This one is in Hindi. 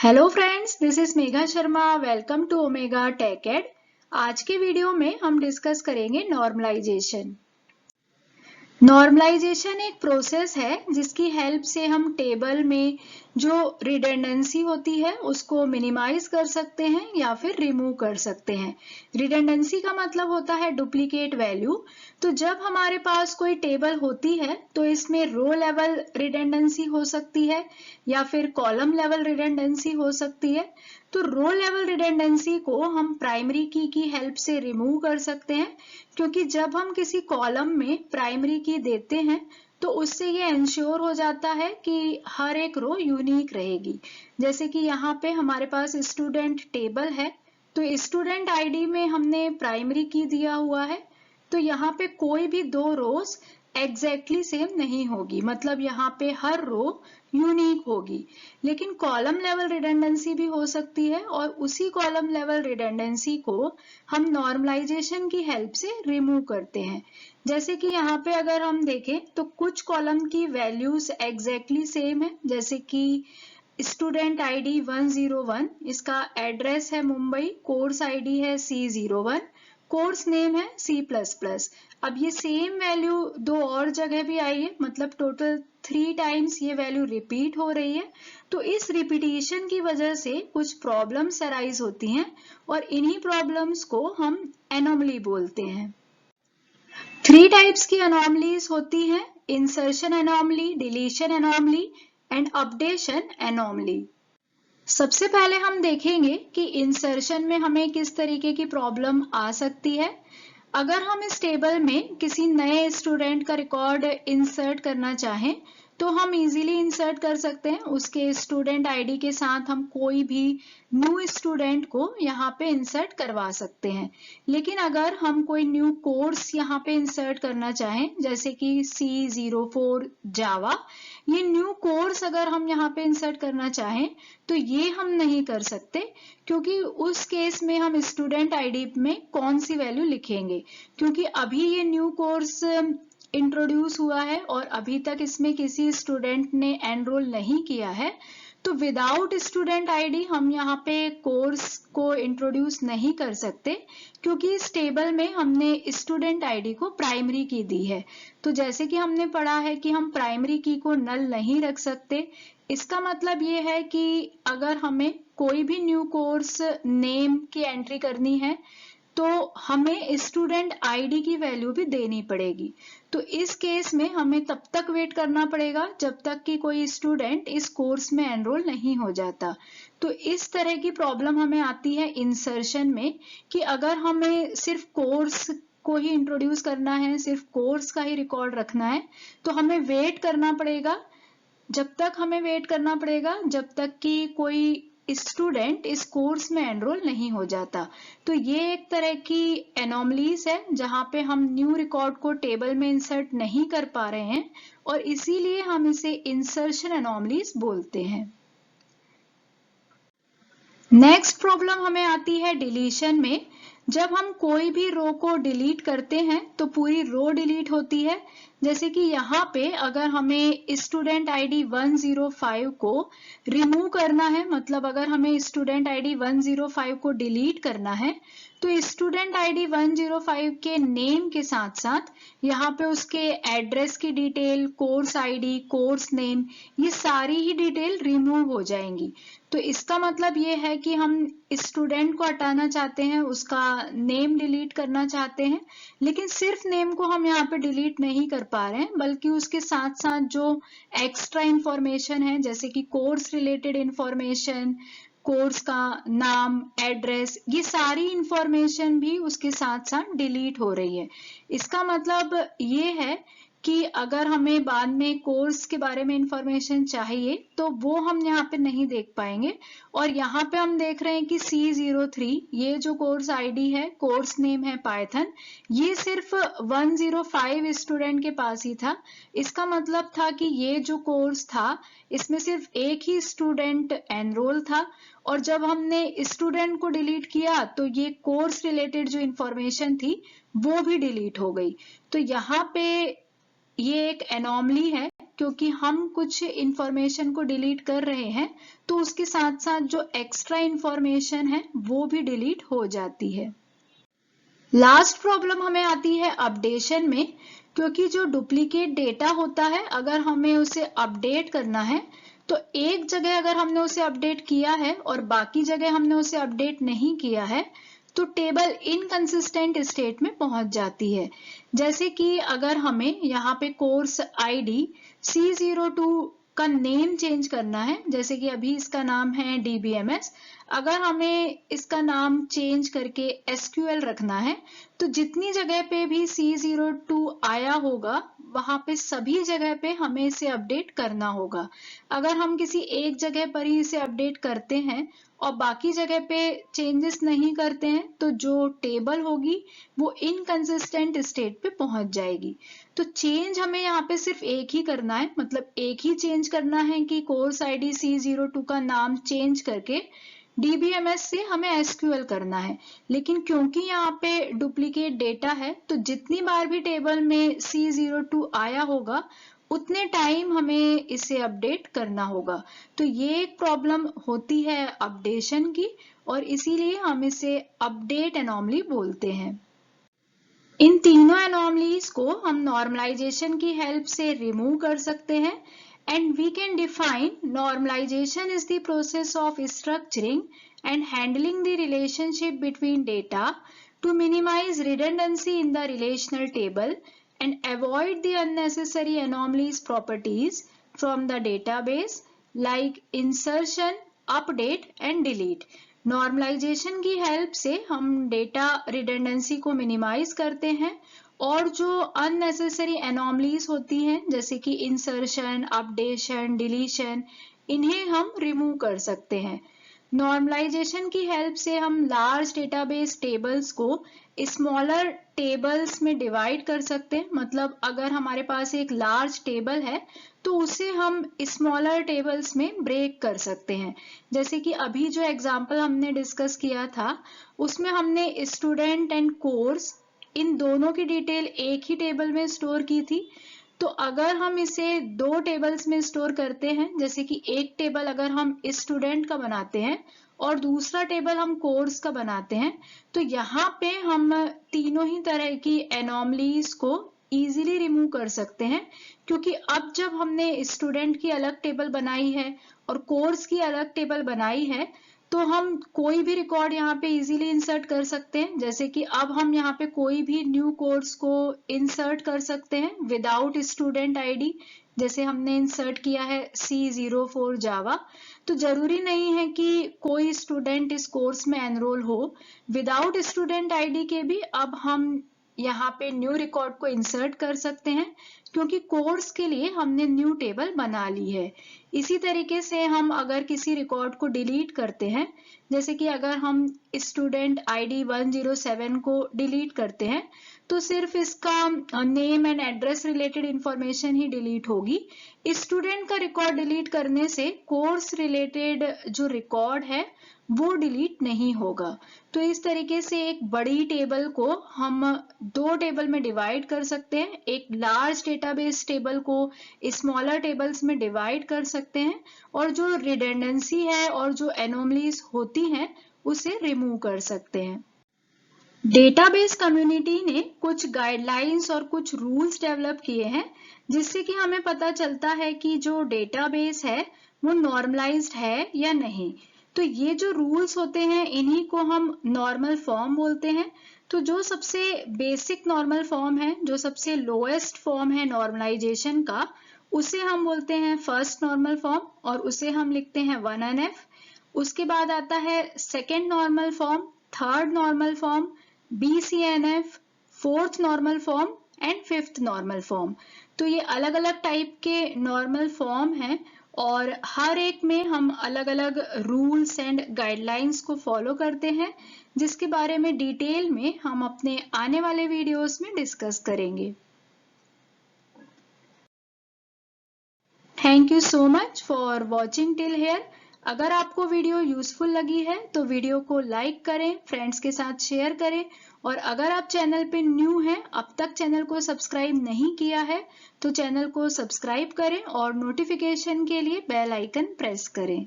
Hello friends, this is Megha Sharma. Welcome to Omega Tech Ed. आज के वीडियो में हम डिस्कस करेंगे नॉर्मलाइजेशन। नॉर्मलाइजेशन एक प्रोसेस है जिसकी हेल्प से हम टेबल में जो रिडंडेंसी होती है उसको मिनिमाइज कर सकते हैं या फिर रिमूव कर सकते हैं। रिडंडेंसी का मतलब होता है डुप्लीकेट वैल्यू। तो जब हमारे पास कोई टेबल होती है तो इसमें रो लेवल रिडंडेंसी हो सकती है या फिर कॉलम लेवल रिडंडेंसी हो सकती है। तो रो लेवल रिडंडेंसी को हम प्राइमरी की हेल्प से रिमूव कर सकते हैं, क्योंकि जब हम किसी कॉलम में प्राइमरी की देते हैं तो उससे ये इंश्योर हो जाता है कि हर एक रो यूनिक रहेगी। जैसे कि यहाँ पे हमारे पास स्टूडेंट टेबल है, तो स्टूडेंट आईडी में हमने प्राइमरी की दिया हुआ है, तो यहाँ पे कोई भी दो रोज एग्जैक्टली सेम नहीं होगी, मतलब यहाँ पे हर रो यूनिक होगी। लेकिन कॉलम लेवल रिडंडेंसी भी हो सकती है और उसी कॉलम लेवल रिडंडेंसी को हम नॉर्मलाइजेशन की हेल्प से रिमूव करते हैं। जैसे कि यहाँ पे अगर हम देखें तो कुछ कॉलम की वैल्यूज एग्जैक्टली सेम है, जैसे कि स्टूडेंट आईडी 101, इसका एड्रेस है मुंबई, कोर्स आईडी है C01, कोर्स नेम है C++। अब ये सेम वैल्यू दो और जगह भी आई है, मतलब टोटल 3 टाइम्स ये वैल्यू रिपीट हो रही है। तो इस रिपीटिशन की वजह से कुछ प्रॉब्लम्स अराइज होती हैं और इन्हीं प्रॉब्लम्स को हम एनोमली बोलते हैं। 3 टाइप्स की एनोमलीज होती हैं: insertion anomaly, deletion anomaly and updation anomaly. सबसे पहले हम देखेंगे कि इंसर्शन में हमें किस तरीके की प्रॉब्लम आ सकती है। अगर हम इस टेबल में किसी नए स्टूडेंट का रिकॉर्ड इंसर्ट करना चाहें तो हम इजीली इंसर्ट कर सकते हैं। उसके स्टूडेंट आईडी के साथ हम कोई भी न्यू स्टूडेंट को यहाँ पे इंसर्ट करवा सकते हैं। लेकिन अगर हम कोई न्यू कोर्स यहाँ पे इंसर्ट करना चाहें, जैसे कि C04 जावा, ये न्यू कोर्स अगर हम यहाँ पे इंसर्ट करना चाहें तो ये हम नहीं कर सकते, क्योंकि उस केस में हम स्टूडेंट आईडी में कौन सी वैल्यू लिखेंगे, क्योंकि अभी ये न्यू कोर्स इंट्रोड्यूस हुआ है और अभी तक इसमें किसी स्टूडेंट ने एनरोल नहीं किया है। तो विदाउट स्टूडेंट आईडी हम यहाँ पे कोर्स को इंट्रोड्यूस नहीं कर सकते, क्योंकि इस टेबल में हमने स्टूडेंट आईडी को प्राइमरी की दी है। तो जैसे कि हमने पढ़ा है कि हम प्राइमरी की को नल नहीं रख सकते। इसका मतलब ये है कि अगर हमें कोई भी न्यू कोर्स नेम की एंट्री करनी है तो हमें स्टूडेंट आईडी की वैल्यू भी देनी पड़ेगी। तो इस केस में हमें तब तक वेट करना पड़ेगा जब तक कि कोई स्टूडेंट इस कोर्स में एनरोल नहीं हो जाता। तो इस तरह की प्रॉब्लम हमें आती है इंसर्शन में, कि अगर हमें सिर्फ कोर्स को ही इंट्रोड्यूस करना है, सिर्फ कोर्स का ही रिकॉर्ड रखना है, तो हमें वेट करना पड़ेगा जब तक कि कोई स्टूडेंट इस कोर्स में एनरोल नहीं हो जाता। तो ये एक तरह की एनोमलीज है जहां पे हम न्यू रिकॉर्ड को टेबल में इंसर्ट नहीं कर पा रहे हैं और इसीलिए हम इसे इंसर्शन एनोमलीज बोलते हैं। नेक्स्ट प्रॉब्लम हमें आती है डिलीशन में। जब हम कोई भी रो को डिलीट करते हैं तो पूरी रो डिलीट होती है। जैसे कि यहाँ पे अगर हमें स्टूडेंट आईडी 105 को रिमूव करना है, मतलब अगर हमें स्टूडेंट आईडी 105 को डिलीट करना है, तो स्टूडेंट आईडी 105 के नेम के साथ साथ यहाँ पे उसके एड्रेस की detail, course ID, course name, ये सारी ही डिटेल रिमूव हो जाएंगी। तो इसका मतलब ये है कि हम स्टूडेंट को हटाना चाहते हैं, उसका नेम डिलीट करना चाहते हैं, लेकिन सिर्फ नेम को हम यहाँ पे डिलीट नहीं कर पा रहे हैं, बल्कि उसके साथ साथ जो एक्स्ट्रा इंफॉर्मेशन है, जैसे कि कोर्स रिलेटेड इंफॉर्मेशन, कोर्स का नाम, एड्रेस, ये सारी इंफॉर्मेशन भी उसके साथ साथ डिलीट हो रही है। इसका मतलब ये है कि अगर हमें बाद में कोर्स के बारे में इंफॉर्मेशन चाहिए तो वो हम यहाँ पे नहीं देख पाएंगे। और यहाँ पे हम देख रहे हैं कि C03, ये जो कोर्स आईडी है, कोर्स नेम है पाइथन, ये सिर्फ 105 स्टूडेंट के पास ही था। इसका मतलब था कि ये जो कोर्स था इसमें सिर्फ एक ही स्टूडेंट एनरोल था, और जब हमने स्टूडेंट को डिलीट किया तो ये कोर्स रिलेटेड जो इंफॉर्मेशन थी वो भी डिलीट हो गई। तो यहाँ पे ये एक एनॉमली है, क्योंकि हम कुछ इंफॉर्मेशन को डिलीट कर रहे हैं तो उसके साथ साथ जो एक्स्ट्रा इंफॉर्मेशन है वो भी डिलीट हो जाती है। लास्ट प्रॉब्लम हमें आती है अपडेशन में, क्योंकि जो डुप्लीकेट डेटा होता है अगर हमें उसे अपडेट करना है तो एक जगह अगर हमने उसे अपडेट किया है और बाकी जगह हमने उसे अपडेट नहीं किया है तो टेबल इनकंसिस्टेंट स्टेट में पहुंच जाती है। जैसे कि अगर हमें यहाँ पे कोर्स आईडी C02 का नेम चेंज करना है, जैसे कि अभी इसका नाम है DBMS, अगर हमें इसका नाम चेंज करके SQL रखना है तो जितनी जगह पे भी C02 आया होगा वहां पे सभी जगह पे हमें इसे अपडेट करना होगा। अगर हम किसी एक जगह पर ही इसे अपडेट करते हैं और बाकी जगह पे चेंजेस नहीं करते हैं तो जो टेबल होगी वो इनकंसिस्टेंट स्टेट पे पहुंच जाएगी। तो चेंज हमें यहाँ पे सिर्फ एक ही करना है, मतलब एक ही चेंज करना है कि कोर्स आईडी C02 का नाम चेंज करके DBMS से हमें SQL करना है। लेकिन क्योंकि यहाँ पे डुप्लीकेट डेटा है तो जितनी बार भी टेबल में C02 आया होगा उतने टाइम हमें इसे अपडेट करना होगा। तो ये एक प्रॉब्लम होती है अपडेशन की और इसीलिए हम इसे अपडेट एनॉमली बोलते हैं। इन तीनों एनॉमलीज को हम नॉर्मलाइजेशन की हेल्प से रिमूव कर सकते हैं and we can define normalization is the process of structuring and handling the relationship between data to minimize redundancy in the relational table and avoid the unnecessary anomalies properties from the database like insertion, update and delete. Normalisation की हेल्प से हम डेटा रिडंडेंसी को मिनिमाइज करते हैं और जो अननेसेसरी एनॉमलीज होती हैं जैसे कि इंसर्शन, अपडेशन, डिलीशन, इन्हें हम रिमूव कर सकते हैं। नॉर्मलाइजेशन की हेल्प से हम लार्ज डेटाबेस टेबल्स को स्मॉलर टेबल्स में डिवाइड कर सकते हैं। मतलब अगर हमारे पास एक लार्ज टेबल है तो उसे हम स्मॉलर टेबल्स में ब्रेक कर सकते हैं। जैसे कि अभी जो एग्जांपल हमने डिस्कस किया था उसमें हमने स्टूडेंट एंड कोर्स इन दोनों की डिटेल एक ही टेबल में स्टोर की थी। तो अगर हम इसे दो टेबल्स में स्टोर करते हैं, जैसे कि एक टेबल अगर हम स्टूडेंट का बनाते हैं और दूसरा टेबल हम कोर्स का बनाते हैं, तो यहाँ पे हम तीनों ही तरह की एनॉमलीज को इजीली रिमूव कर सकते हैं, क्योंकि अब जब हमने स्टूडेंट की अलग टेबल बनाई है और कोर्स की अलग टेबल बनाई है तो हम कोई भी रिकॉर्ड यहाँ पे इजीली इंसर्ट कर सकते हैं। जैसे कि अब हम यहाँ पे कोई भी न्यू कोर्स को इंसर्ट कर सकते हैं विदाउट स्टूडेंट आईडी, जैसे हमने इंसर्ट किया है C04 जावा। तो जरूरी नहीं है कि कोई स्टूडेंट इस कोर्स में एनरोल हो, विदाउट स्टूडेंट आईडी के भी अब हम यहाँ पे न्यू रिकॉर्ड को इंसर्ट कर सकते हैं, क्योंकि कोर्स के लिए हमने न्यू टेबल बना ली है। इसी तरीके से हम अगर किसी रिकॉर्ड को डिलीट करते हैं, जैसे कि अगर हम स्टूडेंट आईडी 107 को डिलीट करते हैं तो सिर्फ इसका name and address related information he delete होगी। स्टूडेंट का रिकॉर्ड डिलीट करने से कोर्स रिलेटेड जो रिकॉर्ड है वो डिलीट नहीं होगा। तो इस तरीके से एक बड़ी टेबल को हम दो टेबल में डिवाइड कर सकते हैं, एक लार्ज डेटाबेस टेबल को स्मॉलर टेबल्स में डिवाइड कर सकते हैं और जो रिडंडेंसी है और जो एनोमलीज होती हैं उसे रिमूव कर सकते हैं। डेटाबेस कम्युनिटी ने कुछ गाइडलाइंस और कुछ रूल्स डेवलप किए हैं जिससे कि हमें पता चलता है कि जो डेटाबेस है वो नॉर्मलाइज्ड है या नहीं। तो ये जो रूल्स होते हैं इन्हीं को हम नॉर्मल फॉर्म बोलते हैं। तो जो सबसे बेसिक नॉर्मल फॉर्म है, जो सबसे लोएस्ट फॉर्म है नॉर्मलाइजेशन का, उसे हम बोलते हैं फर्स्ट नॉर्मल फॉर्म और उसे हम लिखते हैं 1NF। उसके बाद आता है second normal form, third normal form, BCNF, fourth normal form and fifth normal form. तो ये अलग अलग टाइप के नॉर्मल फॉर्म हैं और हर एक में हम अलग अलग रूल्स एंड गाइडलाइंस को फॉलो करते हैं, जिसके बारे में डिटेल में हम अपने आने वाले वीडियोस में डिस्कस करेंगे। Thank you so much for watching till here. अगर आपको वीडियो यूजफुल लगी है तो वीडियो को लाइक करें, फ्रेंड्स के साथ शेयर करें और अगर आप चैनल पे न्यू हैं, अब तक चैनल को सब्सक्राइब नहीं किया है तो चैनल को सब्सक्राइब करें और नोटिफिकेशन के लिए बेल आइकन प्रेस करें।